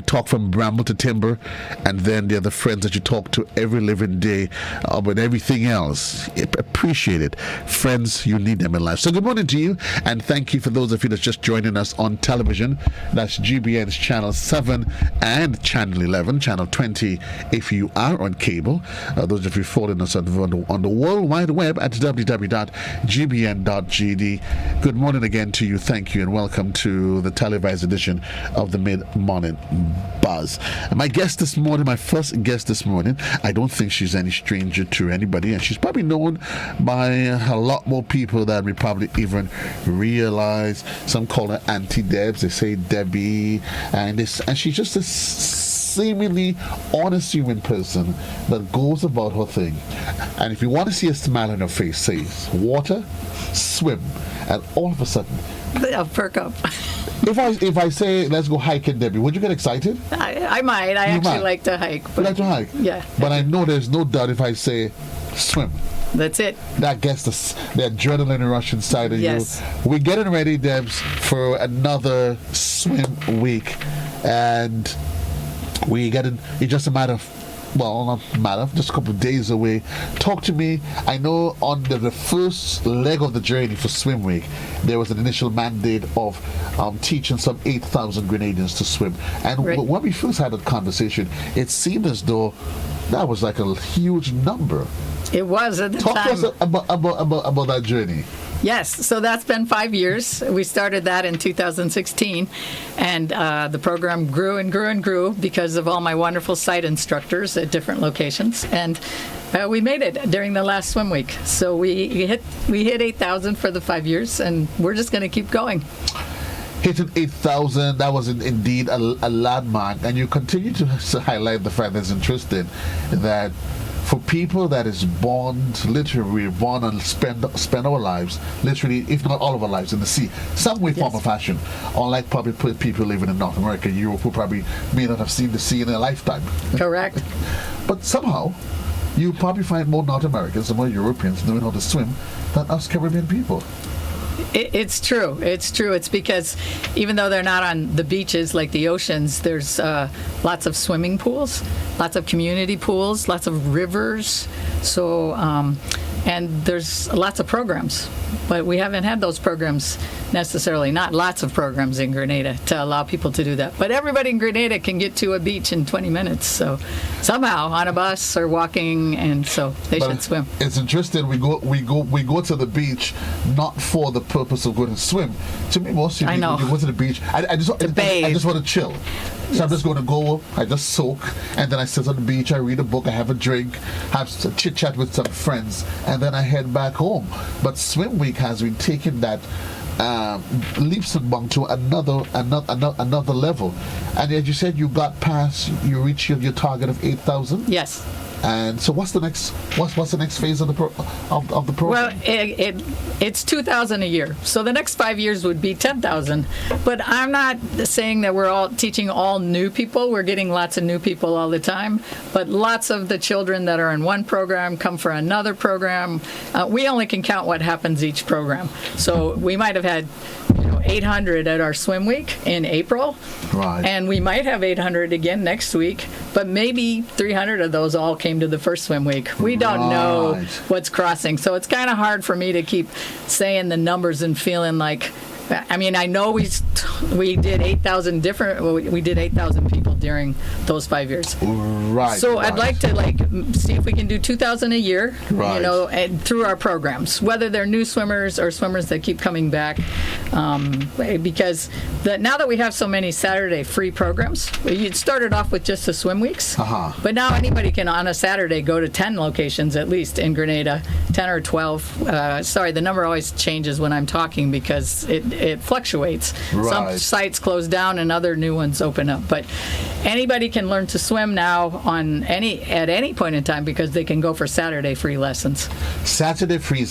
talk from Bramble to Timber, and then they're the friends that you talk to every living day about everything else. Appreciate it. Friends, you need them in life. So good morning to you, and thank you for those of you that's just joining us on television. That's GBN's Channel 7 and Channel 11, Channel 20 if you are on cable. Those of you following us on the World Wide Web at www.gbn.gd. Good morning again to you. Thank you, and welcome to the televised edition of the Mid-Morning Buzz. My guest this morning, my first guest this morning, I don't think she's any stranger to anybody, and she's probably known by a lot more people than we probably even realize. Some call her Auntie Debs, they say Debbie, and she's just a seemingly unassuming person that goes about her thing. And if you want to see a smile on her face, say water, swim, and all of a sudden I'll perk up. If I say let's go hiking, Debbie, would you get excited? I might. I actually like to hike. You like to hike? Yeah. But I know there's no doubt if I say swim. That's it. That gets the adrenaline rush inside of you. We're getting ready, Debs, for another swim week, and it's just a matter of, just a couple of days away. Talk to me. I know on the first leg of the journey for Swim Week, there was an initial mandate of teaching some 8,000 Grenadians to swim. And when we first had that conversation, it seemed as though that was like a huge number. It was at the time. Talk to us about that journey. Yes, so that's been 5 years. We started that in 2016, and the program grew and grew and grew because of all my wonderful site instructors at different locations, and we made it during the last swim week. So we hit 8,000 for the 5 years, and we're just going to keep going. Hitting 8,000, that was indeed a landmark, and you continue to highlight the fact that's interesting that for people that is born, literally we're born and spend our lives, literally, if not all of our lives, in the sea, some way, form, or fashion. Unlike probably people living in North America, Europe, who probably may not have seen the sea in their lifetime. Correct. But somehow, you probably find more North Americans and more Europeans knowing how to swim than us Caribbean people. It's true. It's true. It's because even though they're not on the beaches like the oceans, there's lots of swimming pools, lots of community pools, lots of rivers. So, and there's lots of programs. But we haven't had those programs necessarily, not lots of programs in Grenada to allow people to do that. But everybody in Grenada can get to a beach in 20 minutes. So somehow on a bus or walking, and so they should swim. It's interesting. We go to the beach not for the purpose of going to swim. To me, most people you go to the beach. I just want to chill. So I'm just going to go, I just soak, and then I sit on the beach, I read a book, I have a drink, have a chit-chat with some friends, and then I head back home. But Swim Week has been taking that leaps and bounds to another level. And as you said, you reached your target of 8,000? Yes. And so what's the next phase of the program? Well, it's 2,000 a year. So the next 5 years would be 10,000. But I'm not saying that we're all teaching all new people. We're getting lots of new people all the time. But lots of the children that are in one program come for another program. We only can count what happens each program. So we might have had 800 at our swim week in April. Right. And we might have 800 again next week. But maybe 300 of those all came to the first swim week. We don't know what's crossing. So it's kind of hard for me to keep saying the numbers and feeling like, I mean, I know we did 8,000 we did 8,000 people during those 5 years. Right. So I'd like to see if we can do 2,000 a year, and through our programs, whether they're new swimmers or swimmers that keep coming back, because now that we have so many Saturday free programs, you started off with just the swim weeks, but now anybody can on a Saturday go to 10 locations at least in Grenada, 10 or 12. Sorry, the number always changes when I'm talking because it fluctuates. Right. Some sites close down and other new ones open up. But anybody can learn to swim now at any point in time because they can go for Saturday free lessons. Saturday free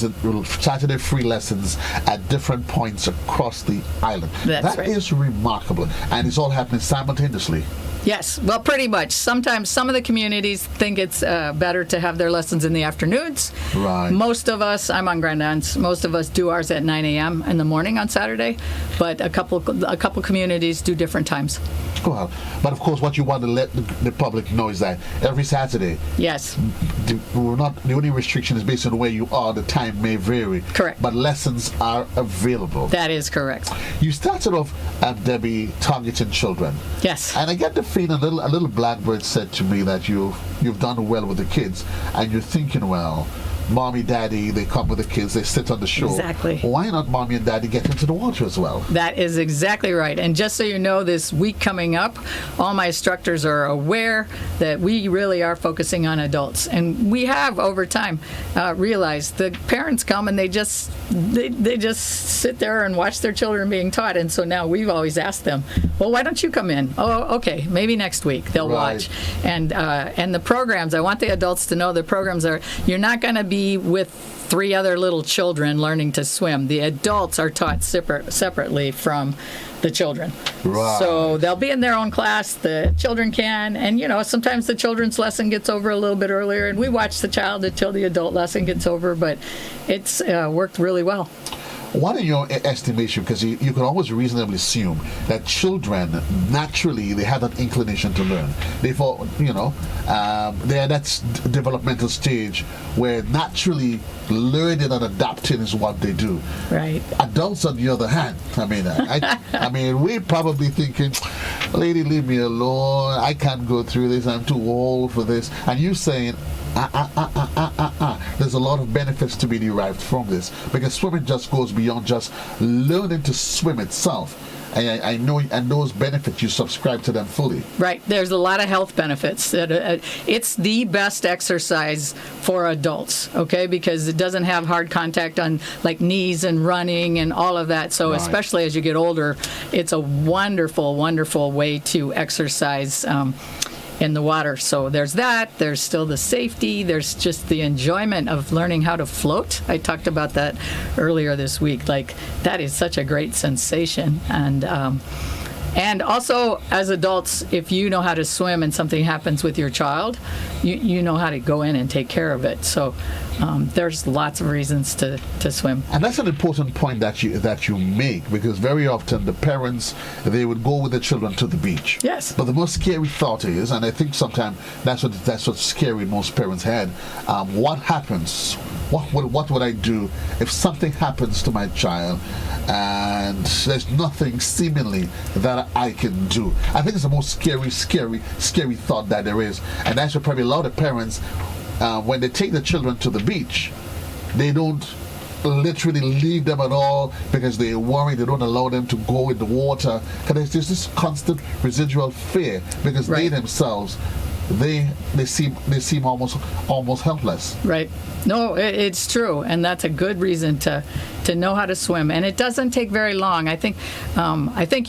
lessons at different points across the island. That is remarkable, and it's all happening simultaneously. Yes, well, pretty much. Sometimes some of the communities think it's better to have their lessons in the afternoons. Right. Most of us, I'm on Grand Anse, most of us do ours at 9 a.m. in the morning on Saturday, but a couple communities do different times. Well, but of course, course, what you want to let the public know is that every Saturday, Yes. the only restriction is based on where you are. The time may vary. Correct. But lessons are available. That is correct. You started off, Debbie, targeting children. Yes. And I get the feeling a little blackbird said to me that you've done well with the kids, and you're thinking, well, mommy, daddy, they come with the kids, they sit on the shore. Exactly. Why not mommy and daddy get into the water as well? That is exactly right. And just so you know, this week coming up, all my instructors are aware that we really are focusing on adults. And we have, over time, realized the parents come and they just sit there and watch their children being taught. And so now we've always asked them, well, why don't you come in? Oh, okay, maybe next week they'll Right. watch. And the programs, I want the adults to know the programs are, you're not going to be with 3 other little children learning to swim. The adults are taught separately from the children. Right. So they'll be in their own class, the children can, and sometimes the children's lesson gets over a little bit earlier, and we watch the child until the adult lesson gets over, but it's worked really well. What are your estimation? Because you can always reasonably assume that children naturally they have an inclination to learn. Therefore, they're at that developmental stage where naturally learning and adapting is what they do. Right. Adults, on the other hand, I mean, we're probably thinking, "Lady, leave me alone. I can't go through this. I'm too old for this." And you saying, there's a lot of benefits to be derived from this, because swimming just goes beyond just learning to swim itself. And I know, and those benefits, you subscribe to them fully. Right. There's a lot of health benefits. It's the best exercise for adults, okay, because it doesn't have hard contact on like knees and running and all of that. So Right. especially as you get older, it's a wonderful, wonderful way to exercise in the water. So there's that. There's still the safety. There's just the enjoyment of learning how to float. I talked about that earlier this week. Like, that is such a great sensation. And also, as adults, if you know how to swim and something happens with your child, you know how to go in and take care of it. So there's lots of reasons to swim. And that's an important point that you make, because very often the parents, they would go with the children to the beach. Yes. But the most scary thought is, and I think sometimes that's what's scary most parents had. What happens? What would I do if something happens to my child and there's nothing seemingly that I can do? I think it's the most scary thought that there is, and that's why probably a lot of parents, when they take the children to the beach, they don't literally leave them at all because they're worried. They don't allow them to go in the water because there's this constant residual fear, because they Right. themselves, they seem almost helpless. Right. No, it's true, and that's a good reason to know how to swim. And it doesn't take very long. I think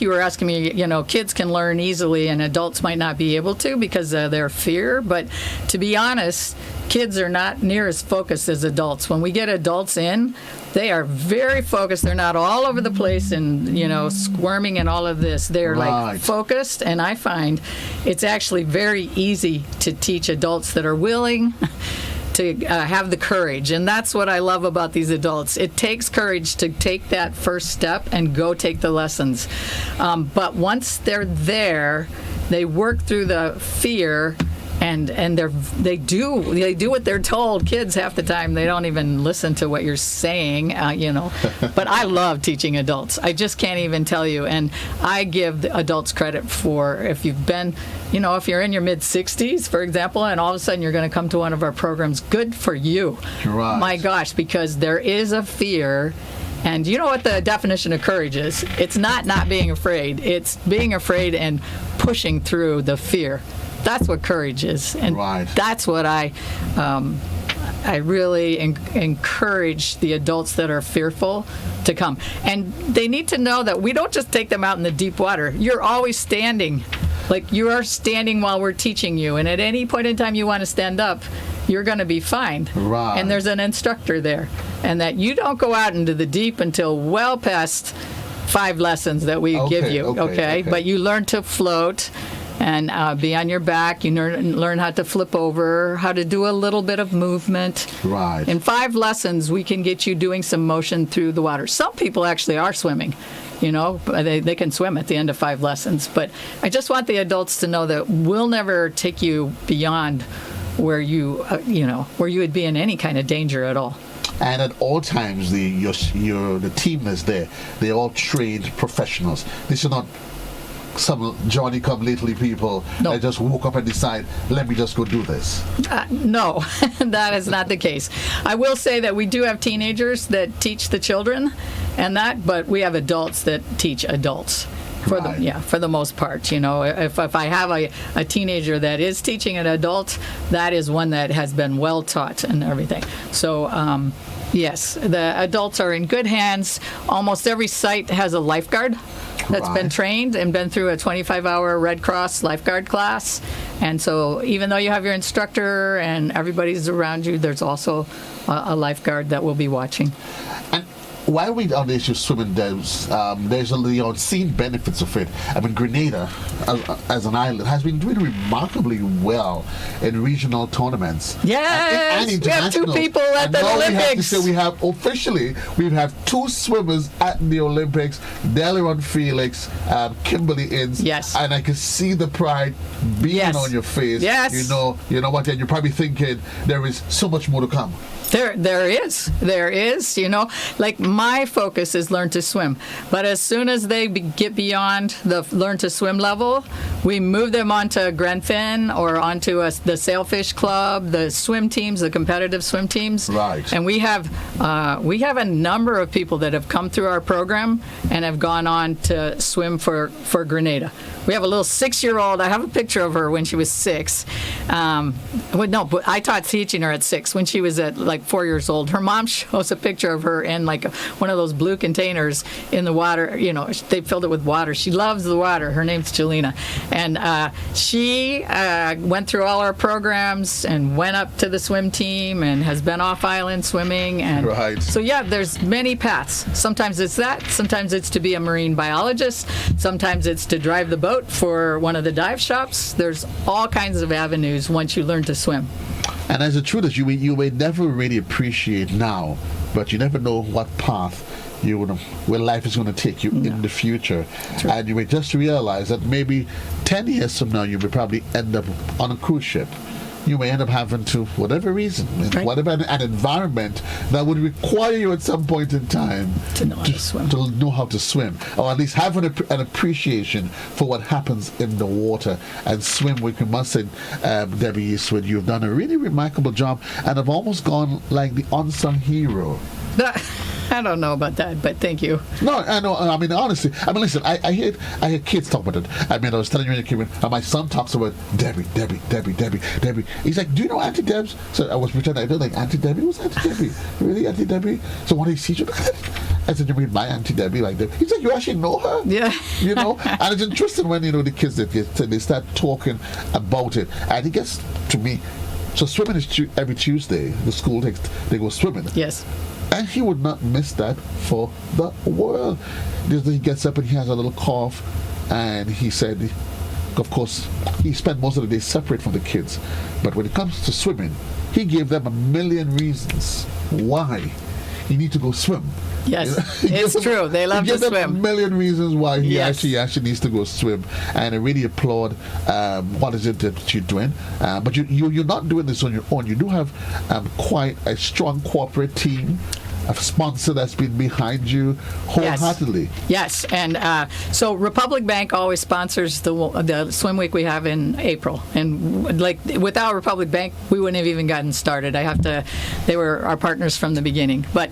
you were asking me, kids can learn easily and adults might not be able to because of their fear. But to be honest, kids are not near as focused as adults. When we get adults in, they are very focused. They're not all over the place and, squirming and all of this. They're Right. like focused, and I find it's actually very easy to teach adults that are willing to have the courage. And that's what I love about these adults. It takes courage to take that first step and go take the lessons. But once they're there, they work through the fear, and they do what they're told. Kids, half the time, they don't even listen to what you're saying, But I love teaching adults. I just can't even tell you. And I give the adults credit for, if you've been, if you're in your mid-60s, for example, and all of a sudden you're going to come to one of our programs, good for you. Right. My gosh, because there is a fear. And you know what the definition of courage is? It's not being afraid. It's being afraid and pushing through the fear. That's what courage is, and Right. that's what I really encourage the adults that are fearful to come. And they need to know that we don't just take them out in the deep water. You're always standing. Like, you are standing while we're teaching you, and at any point in time you want to stand up, you're going to be fine. Right. And there's an instructor there, and that you don't go out into the deep until well past 5 lessons that we give you. Okay. But you learn to float and be on your back. You learn how to flip over, how to do a little bit of movement. Right. In 5 lessons, we can get you doing some motion through the water. Some people actually are swimming. They can swim at the end of 5 lessons. But I just want the adults to know that we'll never take you beyond where where you would be in any kind of danger at all. And at all times, the team is there. They're all trained professionals. These are not some Johnny-come-lately people that just woke up and decide, let me just go do this. No, that is not the case. I will say that we do have teenagers that teach the children, but we have adults that teach adults. For the most part, if I have a teenager that is teaching an adult, that is one that has been well taught and everything. So, yes, the adults are in good hands. Almost every site has a lifeguard that's been trained and been through a 25-hour Red Cross lifeguard class. And so even though you have your instructor and everybody's around you, there's also a lifeguard that will be watching. And while we're on the issue of swimming, there's the unseen benefits of it. I mean, Grenada, as an island, has been doing remarkably well in regional tournaments. Yes, we have 2 people at the Olympics. We have to say we have 2 swimmers at the Olympics, Deleron Felix, Kimberly Inns. Yes. And I can see the pride beaming on your face. Yes. You know what, and you're probably thinking there is so much more to come. There is, like my focus is learn to swim. But as soon as they get beyond the learn to swim level, we move them onto Grenfin or onto the Sailfish Club, the swim teams, the competitive swim teams. Right. And we have a number of people that have come through our program and have gone on to swim for Grenada. We have a little 6-year-old. I have a picture of her when she was 6. But I taught teaching her at 6 when she was at like 4 years old. Her mom shows a picture of her in like one of those blue containers in the water. They filled it with water. She loves the water. Her name's Jelena. And she went through all our programs and went up to the swim team and has been off island swimming. And so, there's many paths. Sometimes it's that. Sometimes it's to be a marine biologist. Sometimes it's to drive the boat for one of the dive shops. There's all kinds of avenues once you learn to swim. And as the truth is, you may never really appreciate now, but you never know what path where life is going to take you in the future. True. And you may just realize that maybe 10 years from now, you may probably end up on a cruise ship. You may end up having to, whatever reason, whatever an environment that would require you at some point in time to know how to swim. To know how to swim, or at least have an appreciation for what happens in the water and swim. We must say, Debbie Eastwood, you've done a really remarkable job and have almost gone like the unsung hero. I don't know about that, but thank you. No, I know. I mean, honestly, listen. I hear kids talk about it. I mean, I was telling you when you came in, and my son talks about Debbie. He's like, do you know Auntie Debs? So I was pretending I don't like Auntie Debbie. Who's Auntie Debbie? Really, Auntie Debbie? So when he sees you, I said, you mean my Auntie Debbie like that? He's like, you actually know her? Yeah. And it's interesting when the kids they start talking about it, and it gets to me. So swimming is every Tuesday. The school they go swimming. Yes. And he would not miss that for the world. He gets up and he has a little cough, and he said, of course, he spent most of the day separate from the kids. But when it comes to swimming, he gave them a million reasons why you need to go swim. Yes, it's true. They love to swim. A million reasons why he actually needs to go swim, and I really applaud what is it that you're doing. But you're not doing this on your own. You do have quite a strong corporate team, a sponsor that's been behind you wholeheartedly. Yes, and so Republic Bank always sponsors the swim week we have in April, and like without Republic Bank, we wouldn't have even gotten started. They were our partners from the beginning, but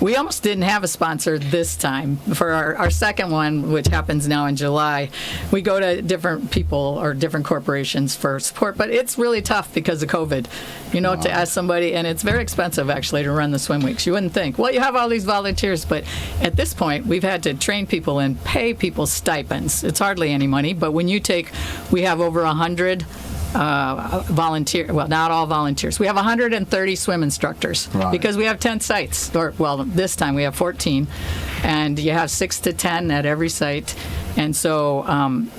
we almost didn't have a sponsor this time. For our second one, which happens now in July, we go to different people or different corporations for support, but it's really tough because of COVID, to ask somebody, and it's very expensive actually to run the swim weeks. You wouldn't think, well, you have all these volunteers, but at this point, we've had to train people and pay people stipends. It's hardly any money, but when we have over 100 not all volunteers. We have 130 swim instructors because we have 10 sites. This time we have 14, and you have 6 to 10 at every site. And so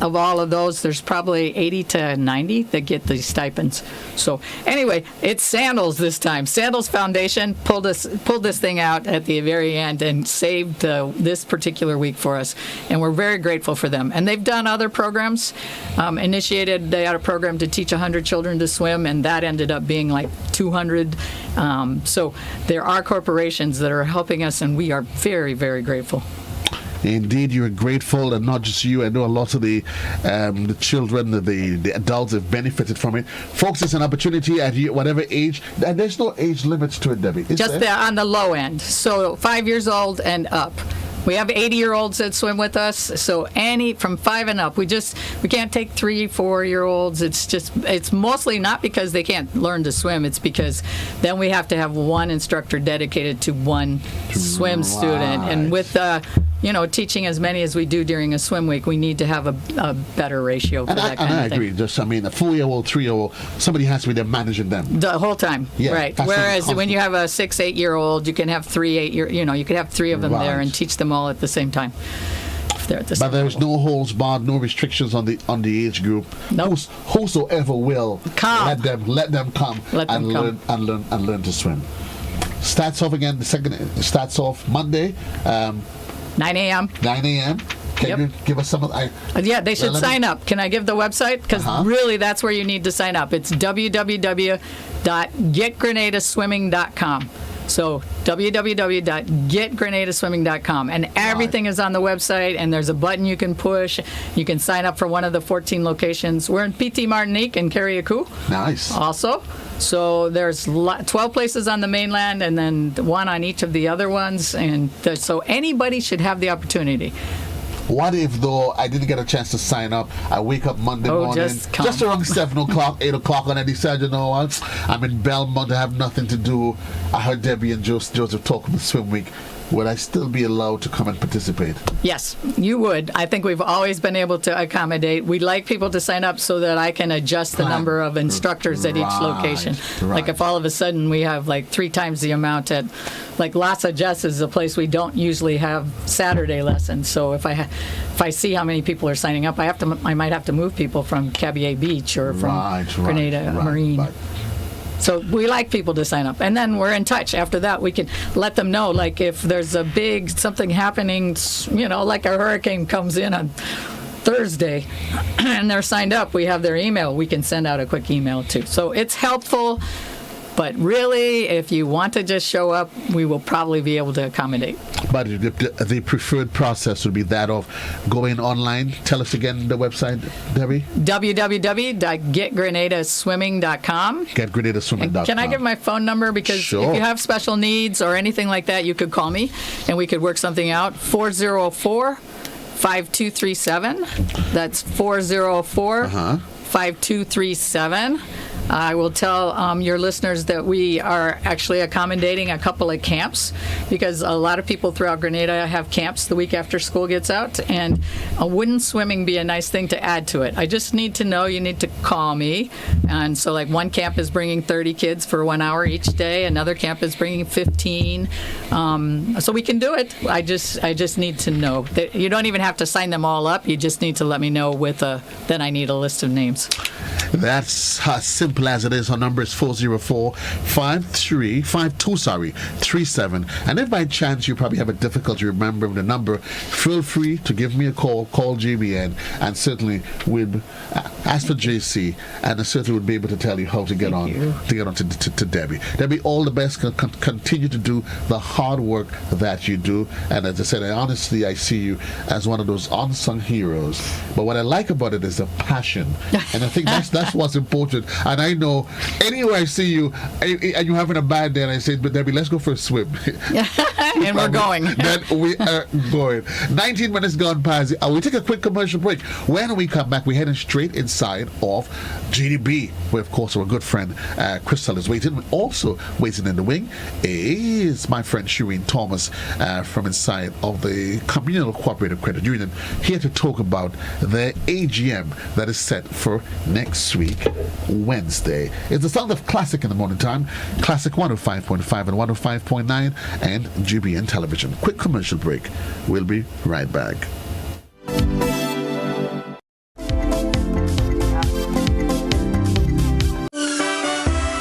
of all of those, there's probably 80 to 90 that get these stipends. So anyway, it's Sandals this time. Sandals Foundation pulled this thing out at the very end and saved this particular week for us. And we're very grateful for them. And they've done other programs. They had a program to teach 100 children to swim, and that ended up being like 200. So there are corporations that are helping us, and we are very, very grateful. Indeed, you're grateful, and not just you. I know a lot of the children, the adults have benefited from it. Folks, it's an opportunity at whatever age, and there's no age limits to it, Debbie. Just on the low end, so 5 years old and up. We have 80-year-olds that swim with us, so from 5 and up. We can't take 3-4-year-olds. It's mostly not because they can't learn to swim. It's because then we have to have one instructor dedicated to one swim student, and with teaching as many as we do during a swim week, we need to have a better ratio for that kind of thing. I agree. A 4-year-old, 3-year-old, somebody has to be there managing them the whole time. Yeah, right. Whereas when you have a 6-8-year-old, you can have 3-8-year. You could have 3 of them there and teach them all at the same time. But there's no holds barred, no restrictions on the age group. Nope. Whosoever will, come. let them come learn to swim. Starts off again. The second starts off Monday. 9 a.m. 9 a.m. Can you give us some of they should sign up. Can I give the website? Because really, that's where you need to sign up. It's www.getgrenadaswimming.com. So www.getgrenadaswimming.com, and everything is on the website, and there's a button you can push. You can sign up for one of the 14 locations. We're in PT Martinique and Carriacou. Nice. Also. So there's 12 places on the mainland, and then one on each of the other ones, and so anybody should have the opportunity. What if, though, I didn't get a chance to sign up? I wake up Monday morning, just around 7 o'clock, 8 o'clock, and I decide, you know what? I'm in Belmont, I have nothing to do. I heard Debbie and Joseph talk about Swim Week. Would I still be allowed to come and participate? Yes, you would. I think we've always been able to accommodate. We'd like people to sign up so that I can adjust the number of instructors at each location. Like if all of a sudden we have like 3 times the amount at, like Las Adjust is a place we don't usually have Saturday lessons. So if I see how many people are signing up, I might have to move people from Cabier Beach or from Grenada Marine. Right. So we like people to sign up, and then we're in touch. After that, we can let them know, like if there's a big something happening, like a hurricane comes in on Thursday, and they're signed up. We have their email. We can send out a quick email too. So it's helpful. But really, if you want to just show up, we will probably be able to accommodate. But the preferred process would be that of going online. Tell us again the website, Debbie. www.getgrenadaswimming.com. Getgrenadaswimming.com. Can I give my phone number? Because if you have special needs or anything like that, you could call me, and we could work something out. 404-5237. That's 404-5237. I will tell your listeners that we are actually accommodating a couple of camps, because a lot of people throughout Grenada have camps the week after school gets out, and wouldn't swimming be a nice thing to add to it? I just need to know. You need to call me. And so like one camp is bringing 30 kids for 1 hour each day. Another camp is bringing 15. So we can do it. I just need to know. That you don't even have to sign them all up. You just need to let me know then I need a list of names. That's simple as it is. Our number is 404-5237. And if by chance you probably have a difficulty remembering the number, feel free to give me a call JBN, and certainly we'll ask for JC, and I certainly would be able to tell you how to get on to Debbie. Debbie, all the best. Continue to do the hard work that you do. And as I said, I see you as one of those unsung heroes. But what I like about it is the passion. And I think that's what's important. And I know anywhere I see you and you're having a bad day, and I say, but Debbie, let's go for a swim. And we're going. Then we are going. 19 minutes gone past. We take a quick commercial break. When we come back, we're heading straight inside inside of GDB, where of course our good friend Crystal is waiting. Also waiting in the wing is my friend Shireen Thomas from inside of the Communal Cooperative Credit Union, here to talk about their AGM that is set for next week, Wednesday. It's the sound of Classic in the morning time, Classic 105.5 and 105.9 and GBN Television. Quick commercial break. We'll be right back.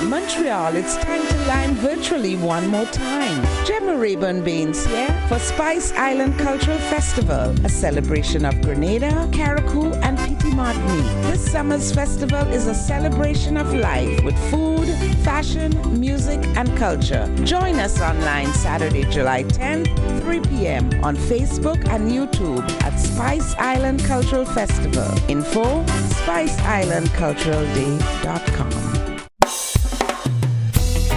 Montreal, it's time to line virtually one more time. Gemma Rayburn Baines here for Spice Island Cultural Festival, a celebration of Grenada, Carriacou, and Petit Martinique. This summer's festival is a celebration of life with food, fashion, music, and culture. Join us online Saturday, July 10th, 3 p.m. on Facebook and YouTube at Spice Island Cultural Festival. Info, spiceislandculturalday.com.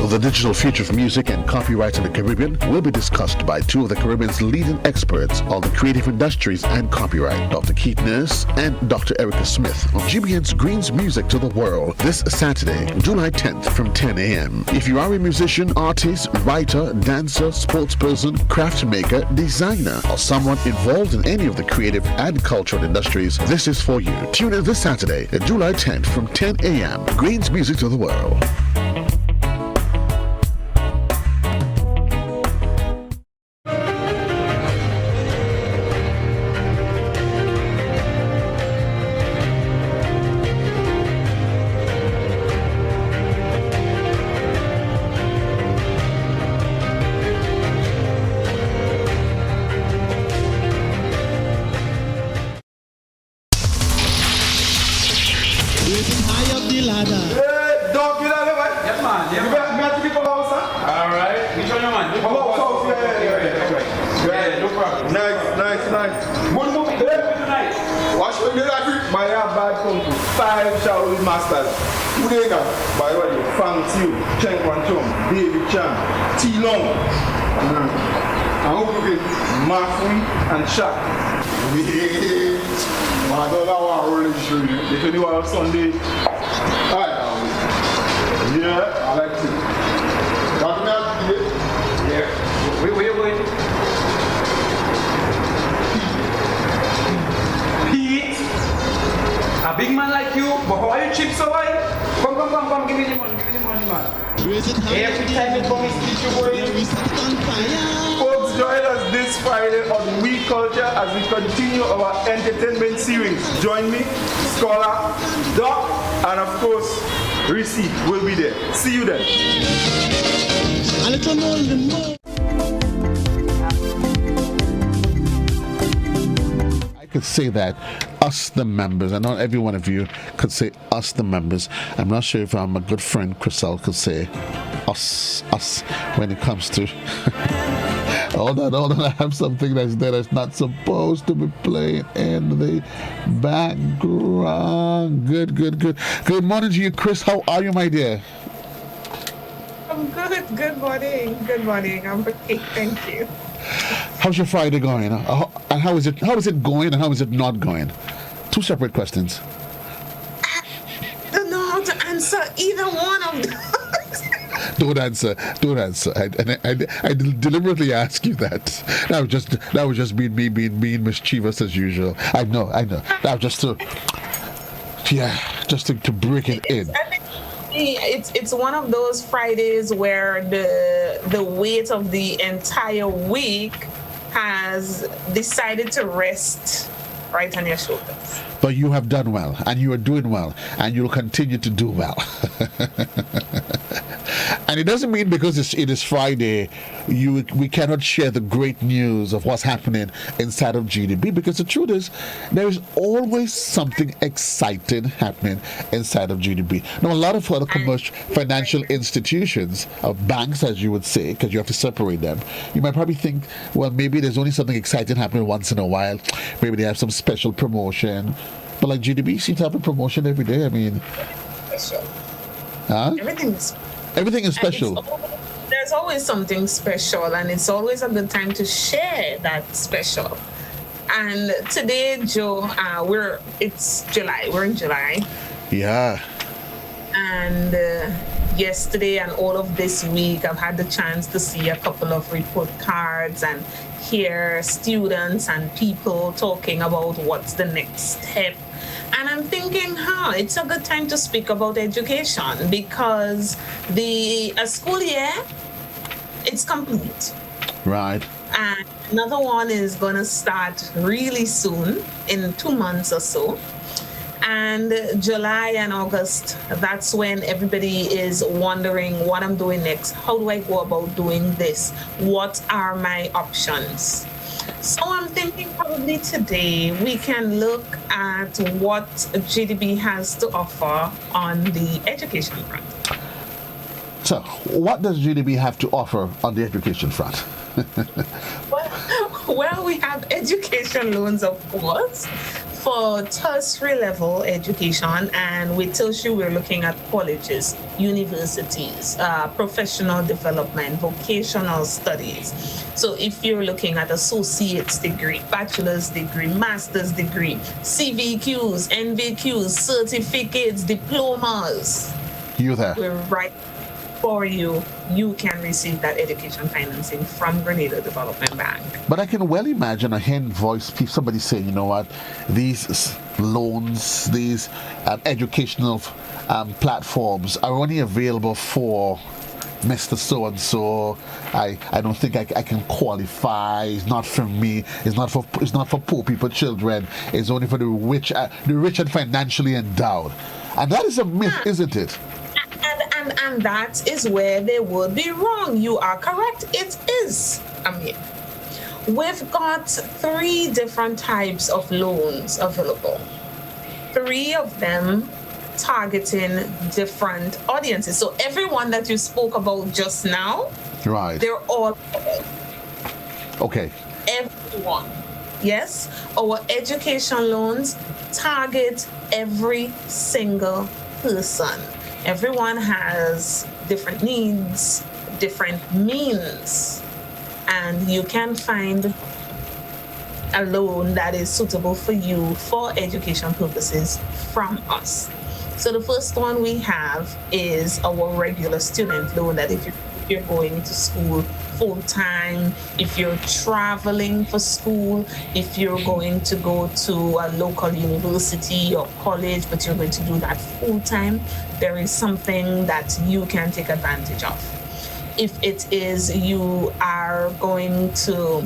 The digital future of music and copyright in the Caribbean will be discussed by two of the Caribbean's leading experts on the creative industries and copyright, Dr. Keith Nurse and Dr. Erica Smith of GBN's Greens Music to the World this Saturday, July 10th from 10 a.m. If you are a musician, artist, writer, dancer, sportsperson, craft maker, designer, or someone involved in any of the creative and cultural industries, this is for you. Tune in this Saturday, July 10th from 10 a.m. Greens Music to the World. And Shaq. My brother was rolling through. If anyone else Sunday, yeah, I like it. What do you yeah. Where you going? Pete, a big man like you, but how are you cheap so why? Come, give me the money, man. Every time you come, it's you going. Folks, join us this Friday on We Culture as we continue our entertainment series. Join me, Scholar, Doc, and of course, Reese will be there. See you then. I could say that us the members, and not every one of you could say us the members. I'm not sure if my good friend Crystal could say us when it comes to hold on, I have something that's there that's not supposed to be playing in the background. Good morning to you, Chris. How are you, my dear? I'm good. Good morning. I'm okay. Thank you. How's your Friday going? And how is it going and how is it not going? Two separate questions. I don't know how to answer either one of them. Don't answer. I deliberately ask you that. That was just being mischievous as usual. I know. That was just to break it in. It's one of those Fridays where the weight of the entire week has decided to rest right on your shoulders. But you have done well, and you are doing well, and you'll continue to do well. And it doesn't mean because it is Friday, we cannot share the great news of what's happening inside of GDB, because the truth is, there is always something exciting happening inside of GDB. Now, a lot of other commercial financial institutions, banks, as you would say, because you have to separate them, you might probably think, well, maybe there's only something exciting happening once in a while. Maybe they have some special promotion. But like GDB seems to have a promotion every day. I mean, huh? Everything is special. There's always something special, and it's always a good time to share that special. And today, Joe, it's July. We're in July. Yeah. And yesterday and all of this week, I've had the chance to see a couple of report cards and hear students and people talking about what's the next step. And I'm thinking, it's a good time to speak about education because the school year, it's complete. Right. And another one is going to start really soon, in 2 months or so. And July and August, that's when everybody is wondering what I'm doing next. How do I go about doing this? What are my options? So I'm thinking probably today we can look at what GDB has to offer on the education front. So, what does GDB have to offer on the education front? Well, we have education loans, of course, for tertiary level education, and with tertiary, we're looking at colleges, universities, professional development, vocational studies. So if you're looking at associate's degree, bachelor's degree, master's degree, CVQs, NVQs, certificates, diplomas, we're right for you. You can receive that education financing from Grenada Development Bank. But I can well imagine a hen voice, somebody saying, you know what, these loans, these educational platforms are only available for Mr. So-and-so. I don't think I can qualify. It's not for me. It's not for poor people, children. It's only for the rich and financially endowed. And that is a myth, isn't it? And that is where they would be wrong. You are correct. It is a myth. We've got 3 different types of loans available. 3 of them targeting different audiences. So everyone that you spoke about just now, right? They're all okay. Everyone. Yes, our education loans target every single person. Everyone has different needs, different means, and you can find a loan that is suitable for you for education purposes from us. So the first one we have is our regular student loan, that if you're going to school full-time, if you're traveling for school, if you're going to go to a local university or college, but you're going to do that full-time, there is something that you can take advantage of. If it is you are going to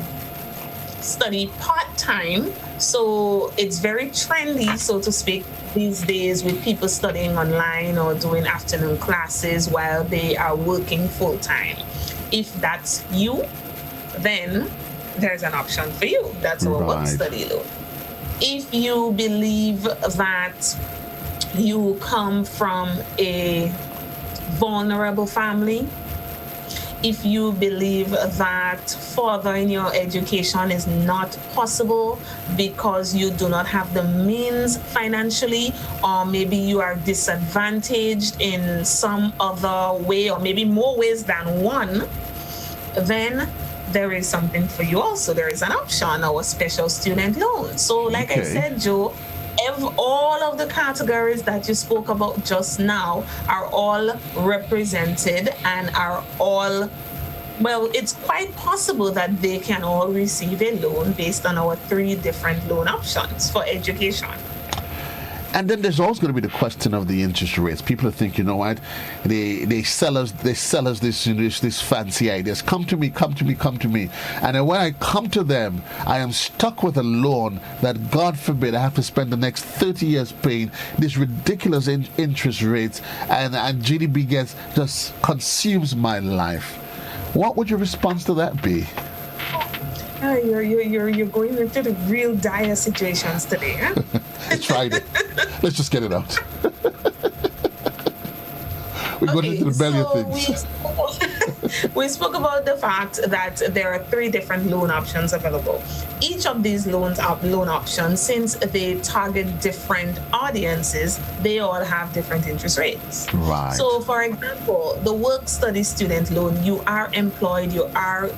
study part-time, so it's very trendy, so to speak, these days with people studying online or doing afternoon classes while they are working full-time. If that's you, then there's an option for you. That's our work study loan. If you believe that you come from a vulnerable family, if you believe that furthering your education is not possible because you do not have the means financially, or maybe you are disadvantaged in some other way, or maybe more ways than one, then there is something for you also. There is an option, our special student loan. So like I said, Joe, all of the categories that you spoke about just now are all represented and are all, well, it's quite possible that they can all receive a loan based on our 3 different loan options for education. And then there's always going to be the question of the interest rates. People think, you know what, they sell us this, you know, this fancy ideas. Come to me. And then when I come to them, I am stuck with a loan that, God forbid, I have to spend the next 30 years paying these ridiculous interest rates, and GDB just consumes my life. What would your response to that be? You're going into the real dire situations today, huh? It's Friday. Let's just get it out. We're going into the belly of things. We spoke about the fact that there are 3 different loan options available. each of these loan options, since they target different audiences, they all have different interest rates. Right. So, for example, the work-study student loan, you are employed, you are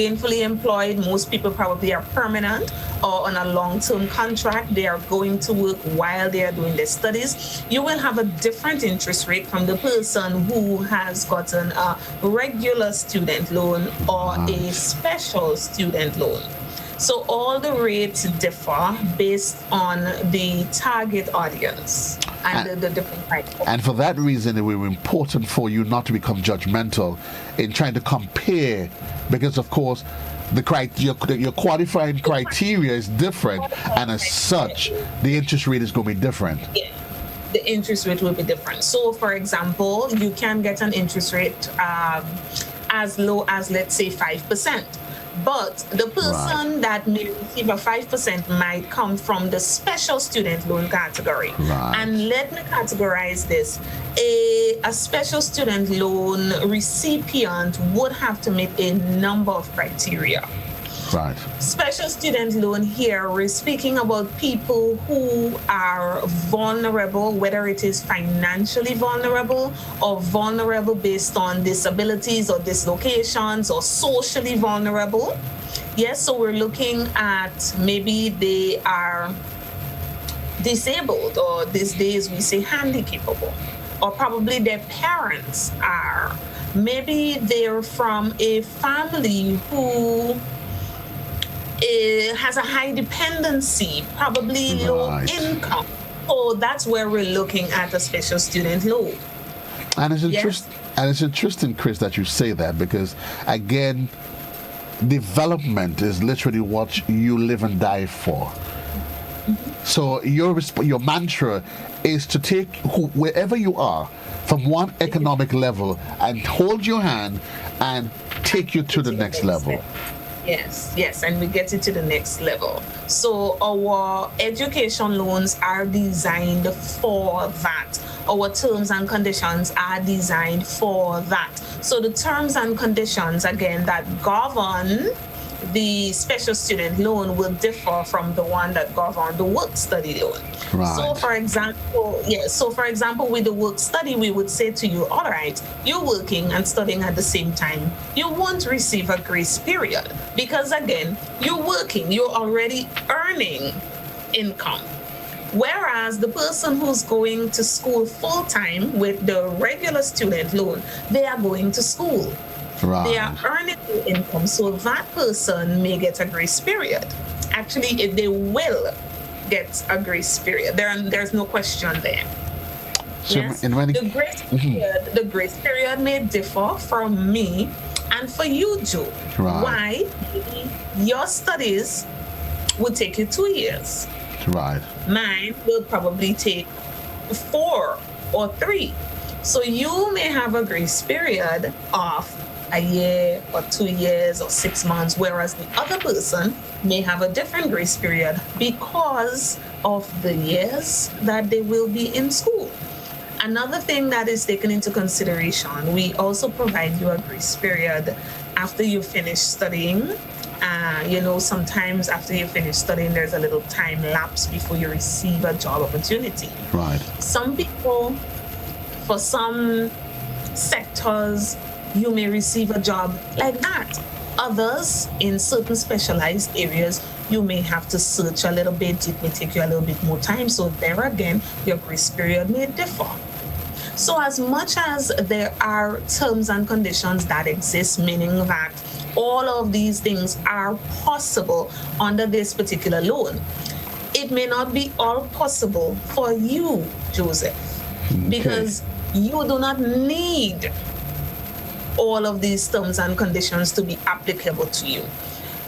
gainfully employed. Most people probably are permanent or on a long-term contract. They are going to work while they are doing their studies. You will have a different interest rate from the person who has gotten a regular student loan or a special student loan. So all the rates differ based on the target audience and the different types. And for that reason, it will be important for you not to become judgmental in trying to compare, because of course your qualifying criteria is different, and as such, the interest rate is going to be different. Yeah. The interest rate will be different. So, for example, you can get an interest rate as low as, let's say, 5%. But the person that may receive a 5% might come from the special student loan category. Right. And let me categorize this. A special student loan recipient would have to meet a number of criteria. Right. Special student loan here, we're speaking about people who are vulnerable, whether it is financially vulnerable or vulnerable based on disabilities or dislocations or socially vulnerable. Yes, so we're looking at maybe they are disabled, or these days we say handicapable, or probably their parents are. Maybe they're from a family who has a high dependency, probably low income. So that's where we're looking at a special student loan. And it's interesting, Chris, that you say that, because again, development is literally what you live and die for. So your mantra is to take wherever you are from one economic level and hold your hand and take you to the next level. Yes, and we get it to the next level. So our education loans are designed for that. Our terms and conditions are designed for that. So the terms and conditions, again, that govern the special student loan will differ from the one that govern the work-study loan. Right. So for example, with the work-study, we would say to you, all right, you're working and studying at the same time. You won't receive a grace period because, again, you're working, you're already earning income. Whereas the person who's going to school full-time with the regular student loan, they are going to school. Right. They are earning income, so that person may get a grace period. Actually, they will get a grace period. There's no question there. So yes? The grace period may differ from me and for you, Joe. Right. Why? Your studies would take you 2 years. Right. Mine will probably take 4 or 3. So you may have a grace period of a year or 2 years or 6 months, whereas the other person may have a different grace period because of the years that they will be in school. Another thing that is taken into consideration, we also provide you a grace period after you finish studying. Sometimes after you finish studying, there's a little time lapse before you receive a job opportunity. Right. Some people, for some sectors, you may receive a job like that. Others, in certain specialized areas, you may have to search a little bit. It may take you a little bit more time. So there again, your grace period may differ. So as much as there are terms and conditions that exist, meaning that all of these things are possible under this particular loan, it may not be all possible for you, Joseph, because you do not need all of these terms and conditions to be applicable to you.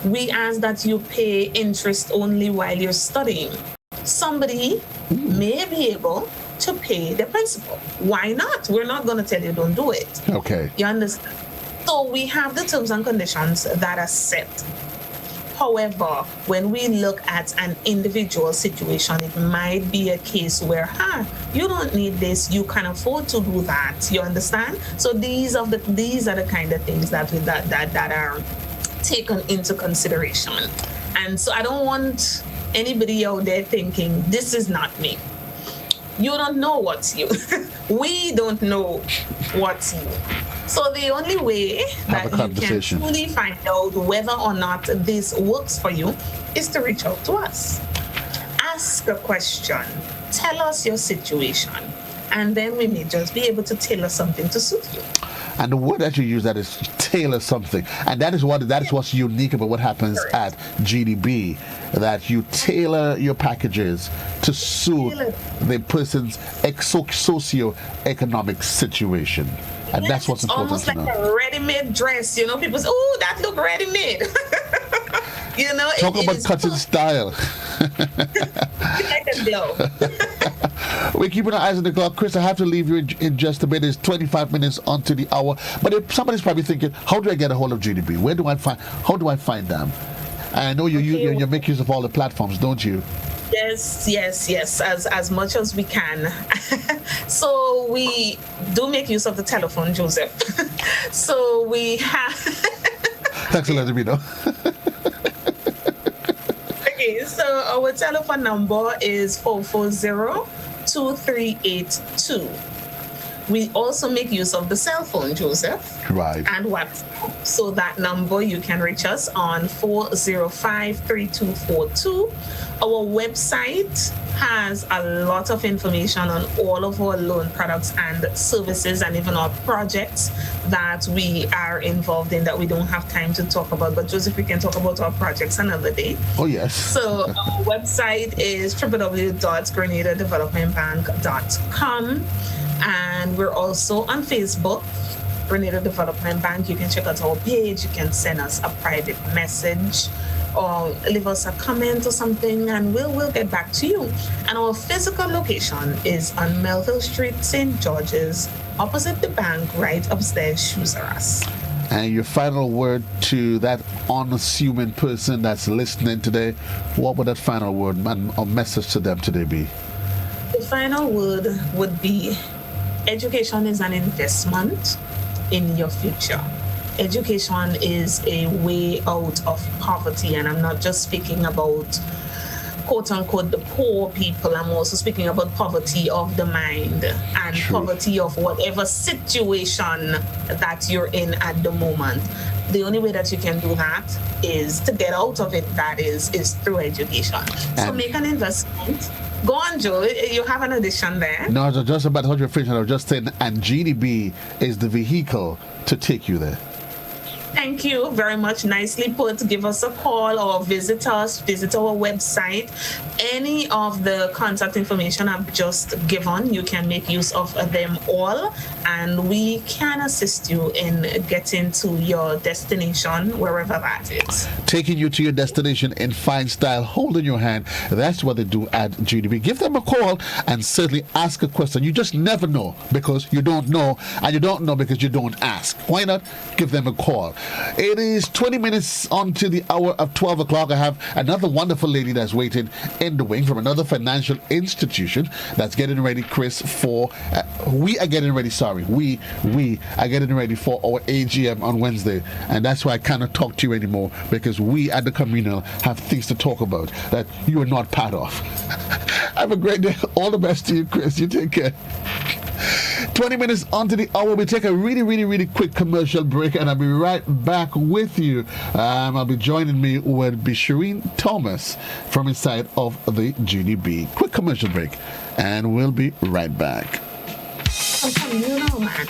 We ask that you pay interest only while you're studying. Somebody may be able to pay the principal. Why not? We're not going to tell you don't do it. Okay. You understand? So we have the terms and conditions that are set. However, when we look at an individual situation, it might be a case where, you don't need this, you can afford to do that. You understand? So these are the kind of things that are taken into consideration. And so I don't want anybody out there thinking, this is not me. You don't know what's you. We don't know what's you. So the only way that you can truly find out whether or not this works for you is to reach out to us. Ask a question. Tell us your situation. And then we may just be able to tailor something to suit you. And the word that you use, that is tailor something. And that is what's unique about what happens at GDB, that you tailor your packages to suit the person's socio-economic situation. And that's what's important almost to like know. A ready-made dress, people say, oh, that look ready-made. Talk about cutting style. Like a glove. We're keeping our eyes on the clock. Chris, I have to leave you in just a minute. It's 25 minutes onto the hour. But if somebody's probably thinking, how do I get a hold of GDB? How do I find them? I know you make use of all the platforms, don't you? Yes, as much as we can. So we do make use of the telephone, Joseph. So we have... Thanks for letting me know. Okay, so our telephone number is 440-2382. We also make use of the cell phone, Joseph. Right. And WhatsApp. So that number, you can reach us on 405-3242. Our website has a lot of information on all of our loan products and services, and even our projects that we are involved in that we don't have time to talk about. But Joseph, we can talk about our projects another day. Oh, yes. So our website is www.grenadadevelopmentbank.com. And we're also on Facebook, Grenada Development Bank. You can check out our page. You can send us a private message or leave us a comment or something, and we'll get back to you. And our physical location is on Melville Street, St. George's, opposite the bank, right upstairs, Shoesaras. And your final word to that unassuming person that's listening today, what would that final word or message to them today be? The final word would be, education is an investment in your future. Education is a way out of poverty, and I'm not just speaking about quote unquote the poor people. I'm also speaking about poverty of the mind and poverty of whatever situation that you're in at the moment. The only way that you can do that is to get out of it, that is through education. So make an investment. Go on, Joe. You have an addition there. No, I was just about to hold your finish. I was just saying, and GDB is the vehicle to take you there. Thank you very much. Nicely put. Give us a call or visit us, visit our website. Any of the contact information I've just given, you can make use of them all, and we can assist you in getting to your destination, wherever that is. Taking you to your destination in fine style, holding your hand. That's what they do at GDB. Give them a call and certainly ask a question. You just never know because you don't know, and you don't know because you don't ask. Why not give them a call? It is 20 minutes on to the hour of 12 o'clock. I have another wonderful lady that's waiting in the wing from another financial institution that's getting ready, Chris, for... we are getting ready for our AGM on Wednesday. And that's why I cannot talk to you anymore, because we at the Communal have things to talk about that you are not part of. Have a great day. All the best to you, Chris. You take care. 20 minutes onto the hour. We take a really quick commercial break, and I'll be right back with you. I'll be joining me with Shireen Thomas from inside of the GDB. Quick commercial break, and we'll be right back. Man.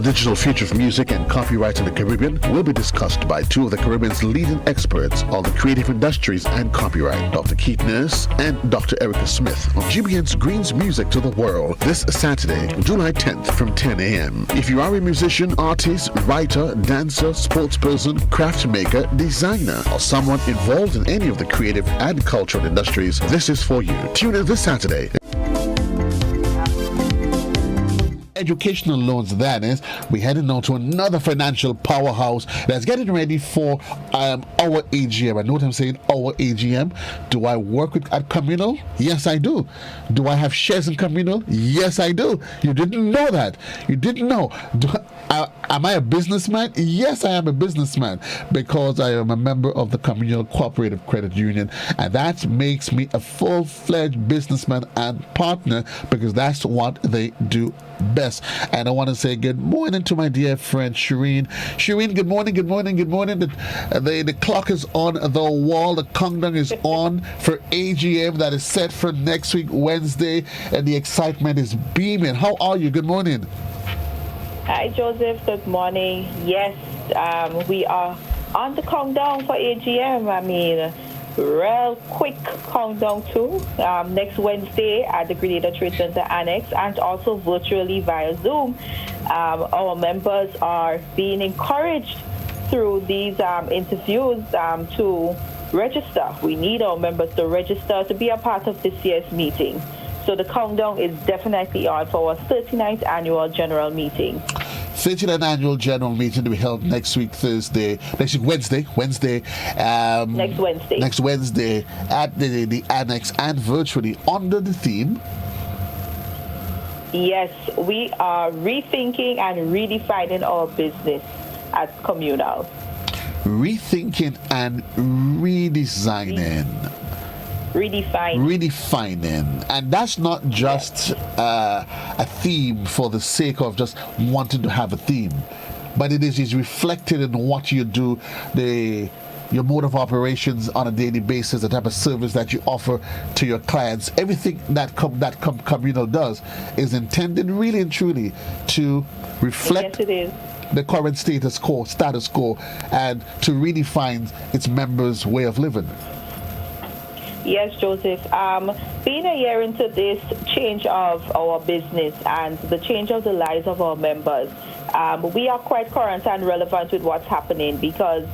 digital future of music and copyright in the Caribbean will be discussed by two of the Caribbean's leading experts on the creative industries and copyright, Dr. Keith Nurse and Dr. Erica Smith, on GBN's Greens Music to the World this Saturday, July 10th from 10 a.m. If you are a musician, artist, writer, dancer, sportsperson, craft maker, designer, or someone involved in any of the creative and cultural industries, this is for you. Tune in this Saturday. Educational loans, that is. We're heading now to another financial powerhouse that's getting ready for our AGM. I know what I'm saying, our AGM. Do I work at Communal? Yes, I do. Do I have shares in Communal? Yes, I do. You didn't know that. You didn't know. Am I a businessman? Yes, I am a businessman because I am a member of the Communal Cooperative Credit Union, and that makes me a full-fledged businessman and partner because that's what they do best. And I want to say good morning to my dear friend Shireen. Shireen, good morning, good morning, good morning. The clock is on the wall. The countdown is on for AGM that is set for next week, Wednesday, and the excitement is beaming. How are you? Good morning. Hi, Joseph. Good morning. Yes, we are on the countdown for AGM. I mean, real quick countdown too. Next Wednesday at the Grenada Trade Center Annex and also virtually via Zoom. Our members are being encouraged through these interviews to register. We need our members to register to be a part of this year's meeting. So the countdown is definitely on for our 39th annual general meeting. 39th annual general meeting to be held next week, Wednesday. Next Wednesday at the Annex and virtually under the theme. Yes, we are rethinking and redefining our business at Communal. Rethinking and redesigning. Redefining. And that's not just a theme for the sake of just wanting to have a theme, but it is reflected in what you do, your mode of operations on a daily basis, the type of service that you offer to your clients. Everything that Communal does is intended really and truly to reflect the current status quo, and to redefine its members' way of living. Yes, Joseph. Being a year into this change of our business and the change of the lives of our members, we are quite current and relevant with what's happening because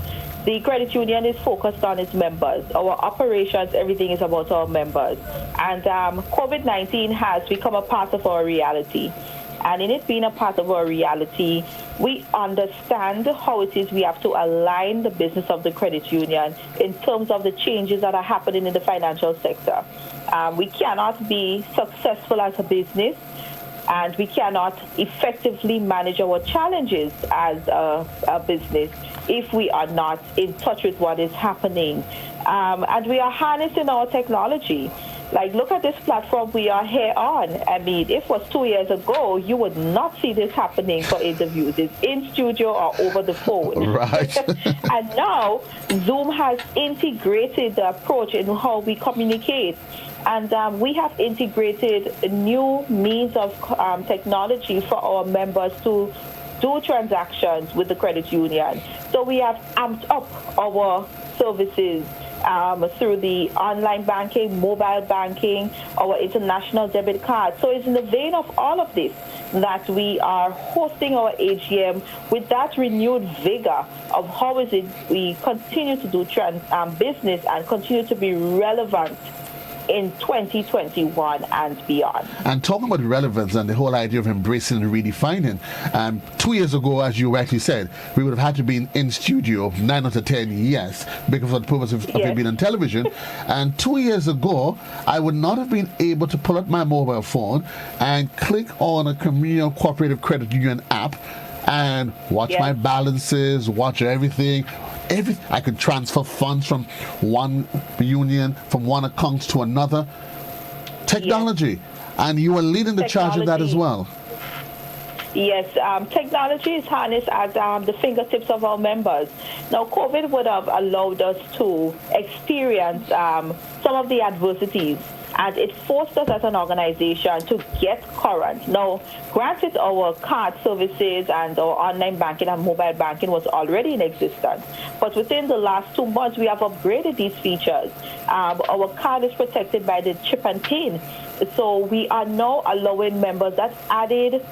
the credit union is focused on its members. Our operations, everything is about our members. And COVID-19 has become a part of our reality. And in it being a part of our reality, we understand how it is we have to align the business of the credit union in terms of the changes that are happening in the financial sector. We cannot be successful as a business, and we cannot effectively manage our challenges as a business if we are not in touch with what is happening. And we are harnessing our technology. Like, look at this platform we are here on. I mean, if it was 2 years ago, you would not see this happening for interviews. It's in studio or over the phone. Right. And now, Zoom has integrated the approach in how we communicate. And we have integrated new means of technology for our members to do transactions with the credit union. So we have amped up our services through the online banking, mobile banking, our international debit card. So it's in the vein of all of this that we are hosting our AGM with that renewed vigor of how is it we continue to do business and continue to be relevant in 2021 and beyond. And talking about relevance and the whole idea of embracing and redefining, 2 years ago, as you rightly said, we would have had to be in studio 9 out of 10 years because of the purpose of it being on television. And 2 years ago, I would not have been able to pull up my mobile phone and click on a Communal Cooperative Credit Union app and watch my balances, watch everything. I could transfer funds from one union, from one account to another. Technology. And you are leading the charge of that as well. Yes, technology is harnessed at the fingertips of our members. Now, COVID would have allowed us to experience some of the adversities and it forced us as an organization to get current. Now, granted, our card services and our online banking and mobile banking was already in existence, but within the last 2 months, we have upgraded these features. Our card is protected by the chip and pin, so we are now allowing members that added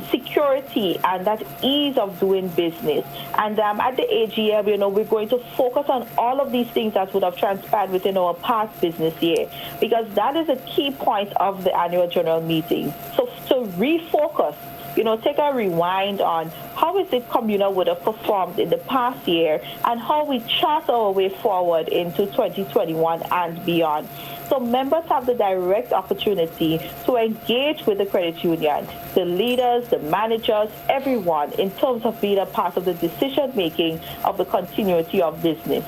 security and that ease of doing business. And at the AGM, we're going to focus on all of these things that would have transpired within our past business year, because that is a key point of the annual general meeting. So to refocus, take a rewind on how is it Communal would have performed in the past year and how we chart our way forward into 2021 and beyond. So members have the direct opportunity to engage with the credit union, the leaders, the managers, everyone, in terms of being a part of the decision-making of the continuity of business.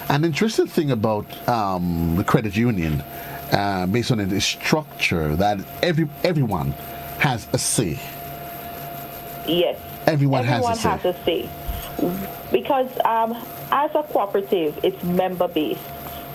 An interesting thing about the credit union, based on the structure, that everyone has a say. Yes. Everyone has a say. Because as a cooperative, it's member-based.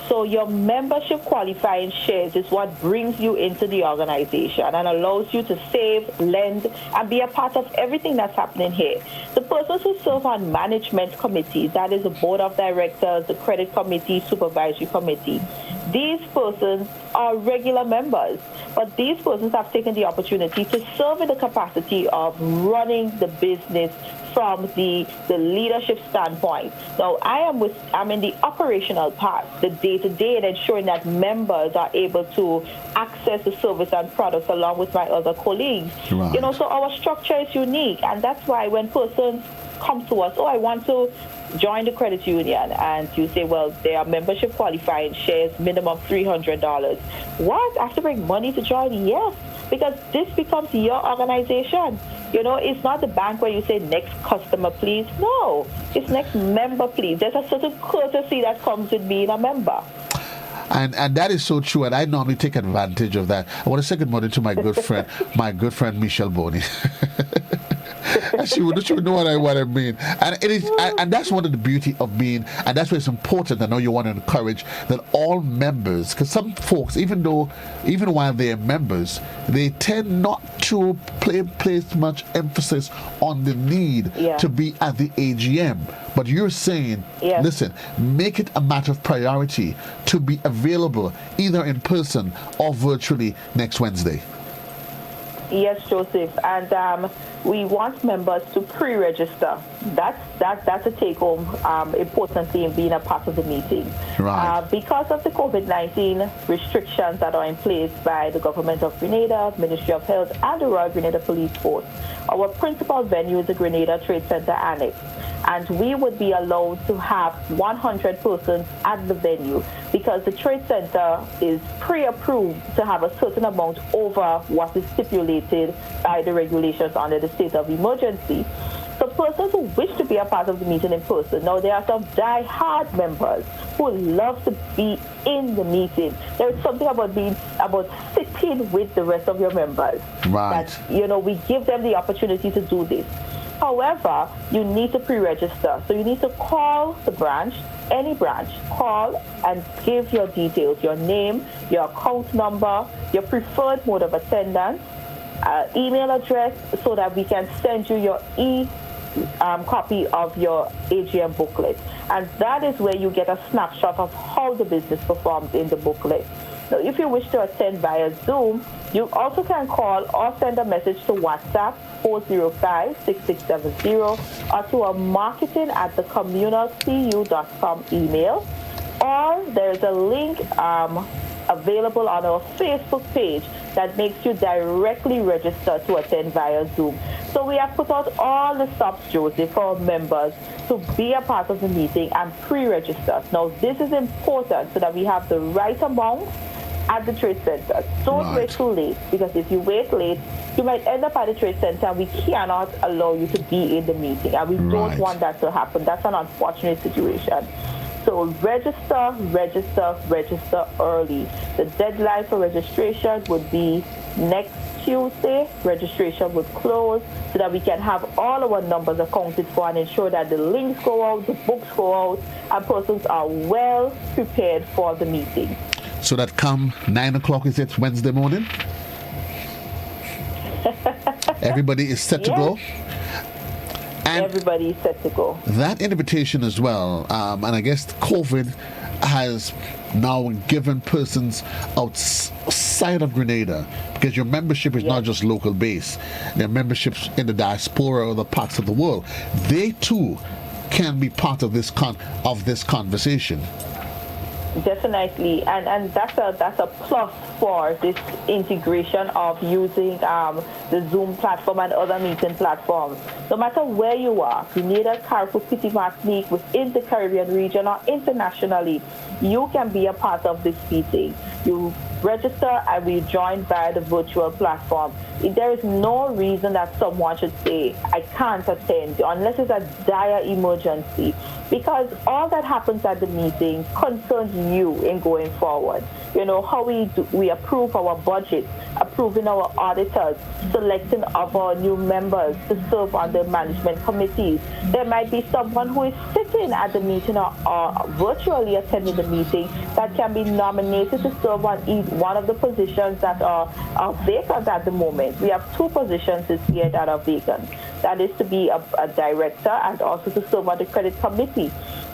So your membership qualifying shares is what brings you into the organization and allows you to save, lend, and be a part of everything that's happening here. The persons who serve on management committees, that is the board of directors, the credit committee, supervisory committee, these persons are regular members, but these persons have taken the opportunity to serve in the capacity of running the business from the leadership standpoint. Now, I'm in the operational part, the day-to-day, and ensuring that members are able to access the service and products along with my other colleagues. Right. So our structure is unique, and that's why when persons come to us, I want to join the credit union, and you say, well, there are membership qualifying shares, minimum $300. What? I have to bring money to join? Yes, because this becomes your organization. It's not the bank where you say next customer, please. No, it's next member, please. There's a certain courtesy that comes with being a member. And that is so true, and I normally take advantage of that. I want to say good morning to my good friend, Michelle Boney. she would know what I mean. And it is, and that's one of the beauty of being, and that's why it's important. I know you want to encourage that all members, because some folks, even while they're members, they tend not to place much emphasis on the need to be at the AGM. But you're saying, listen, make it a matter of priority to be available either in person or virtually next Wednesday. Yes, Joseph, and we want members to pre-register. That's a take-home, importantly, in being a part of the meeting. Right. Because of the COVID-19 restrictions that are in place by the Government of Grenada, Ministry of Health, and the Royal Grenada Police Force, our principal venue is the Grenada Trade Center Annex, and we would be allowed to have 100 persons at the venue because the trade center is pre-approved to have a certain amount over what is stipulated by the regulations under the state of emergency. So persons who wish to be a part of the meeting in person, now there are some die-hard members who love to be in the meeting. There is something about sitting with the rest of your members. Right. That, we give them the opportunity to do this. However, you need to pre-register. So you need to call the branch, any branch, call and give your details, your name, your account number, your preferred mode of attendance, email address, so that we can send you your copy of your AGM booklet. And that is where you get a snapshot of how the business performs in the booklet. Now, if you wish to attend via Zoom, you also can call or send a message to WhatsApp 405-6670 or to a marketing@thecommunalcu.com email. Or there's a link available on our Facebook page that makes you directly register to attend via Zoom. So we have put out all the stops, Joseph, for our members to be a part of the meeting and pre-register. Now, this is important so that we have the right amount at the trade center. Don't wait too late, because if you wait late, you might end up at the trade center and we cannot allow you to be in the meeting. And we don't want that to happen. That's an unfortunate situation. So register early. The deadline for registration would be next Tuesday. Registration would close so that we can have all our numbers accounted for and ensure that the links go out, the books go out, and persons are well prepared for the meeting. so that come 9 o'clock, is it Wednesday morning? Everybody is set to go. And everybody is set to go. That invitation as well, and I guess COVID has now given persons outside of Grenada, because your membership is not just local based, their memberships in the diaspora or other parts of the world, they too can be part of this conversation. Definitely, and that's a plus for this integration of using the Zoom platform and other meeting platforms. No matter where you are, Grenada, Carriacou, Petit Martinique, within the Caribbean region or internationally, you can be a part of this meeting. You register and we join via the virtual platform. There is no reason that someone should say, I can't attend, unless it's a dire emergency, because all that happens at the meeting concerns you in going forward. You know, how we approve our budget, approving our auditors, selecting of our new members to serve on the management committees. There might be someone who is sitting at the meeting or virtually attending the meeting that can be nominated to serve on one of the positions that are vacant at the moment. We have 2 positions this year that are vacant. That is to be a director and also to serve on the credit committee.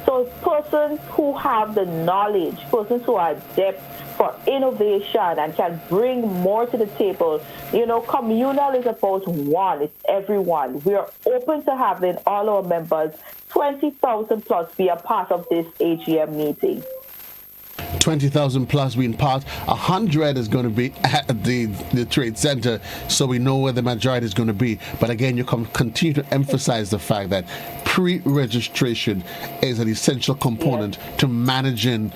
So persons who have the knowledge, persons who are adept for innovation and can bring more to the table. You know, communal is about one, it's everyone. We are open to having all our members, 20,000 plus, be a part of this AGM meeting. 20,000 plus being part. 100 is going to be at the trade center, so we know where the majority is going to be. But again, you continue to emphasize the fact that pre-registration is an essential component to managing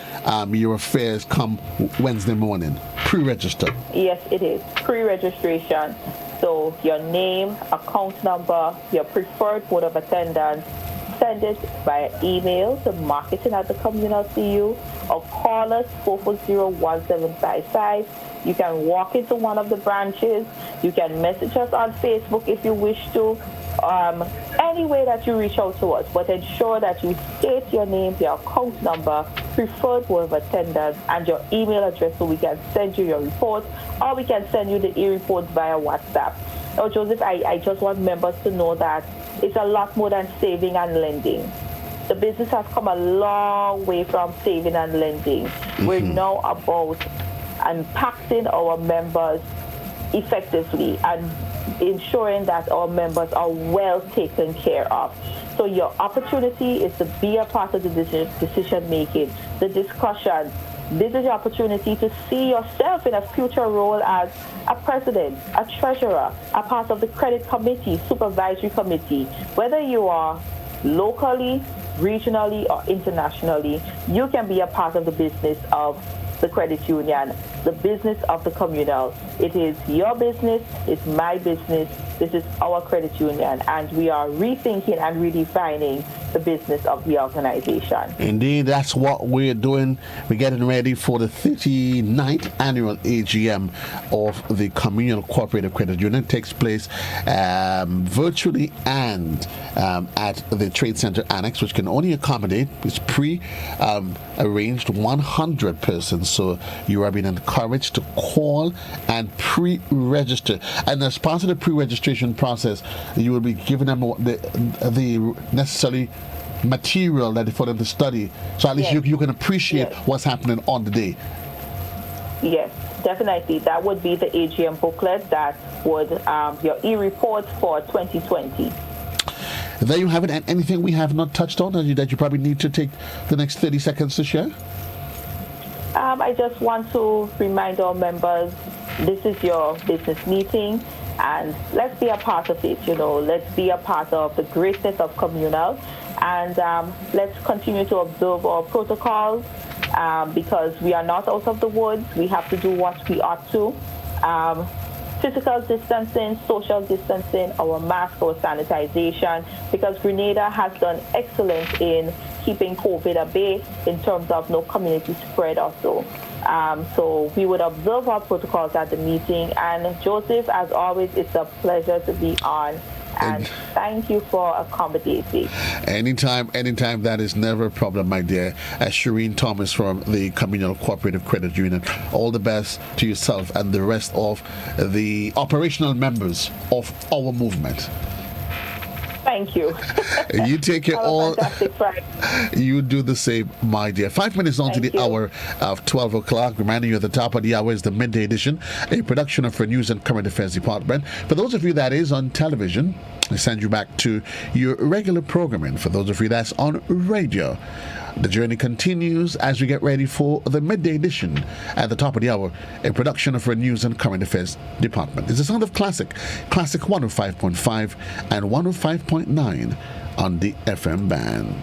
your affairs come Wednesday morning. Pre-register. Yes, it is. Pre-registration. So your name, account number, your preferred mode of attendance. Send it via email to marketing@thecommunal.cu or call us 440-1755. You can walk into one of the branches. You can message us on Facebook if you wish to. Any way that you reach out to us, but ensure that you state your name, your account number, preferred mode of attendance, and your email address so we can send you your report, or we can send you the e-reports via WhatsApp. Now, Joseph, I just want members to know that it's a lot more than saving and lending. The business has come a long way from saving and lending. Mm-hmm. We're now about impacting our members effectively and ensuring that our members are well taken care of. So your opportunity is to be a part of the decision making, the discussion. This is your opportunity to see yourself in a future role as a president, a treasurer, a part of the credit committee, supervisory committee. Whether you are locally, regionally, or internationally, you can be a part of the business of the credit union, the business of the communal. It is your business, it's my business, this is our credit union, and we are rethinking and redefining the business of the organization. Indeed, that's what we're doing. We're getting ready for the 39th annual AGM of the Communal Cooperative Credit Union. It takes place virtually and at the Trade Center Annex, which can only accommodate, it's pre-arranged 100 persons. So you are being encouraged to call and pre-register. And as part of the pre-registration process, you will be giving them the necessary material that for them to study, so at least you can appreciate what's happening on the day. Yes, definitely. That would be the AGM booklet that would your e-reports for 2020. There you have it. And anything we have not touched on that you probably need to take the next 30 seconds to share? I just want to remind our members, this is your business meeting, and let's be a part of it. You know, let's be a part of the greatness of communal, and let's continue to observe our protocols because we are not out of the woods. We have to do what we ought to. Physical distancing, social distancing, our mask, our sanitization, because Grenada has done excellent in keeping COVID at bay in terms of no community spread or so. So we would observe our protocols at the meeting. And Joseph, as always, it's a pleasure to be on. And thank you for accommodating. Anytime. That is never a problem, my dear. Shireen Thomas from the Communal Cooperative Credit Union. All the best to yourself and the rest of the operational members of our movement. Thank you. You take care. All. You do the same, my dear. 5 minutes on to the hour of 12 o'clock. Reminding you at the top of the hour is the midday edition, a production of the News and Current Affairs Department. For those of you that is on television, I send you back to your regular programming. For those of you that's on radio, the journey continues as we get ready for the midday edition at the top of the hour, a production of our News and Current Affairs Department. It's the sound of Classic 105.5 and 105.9 on the FM band.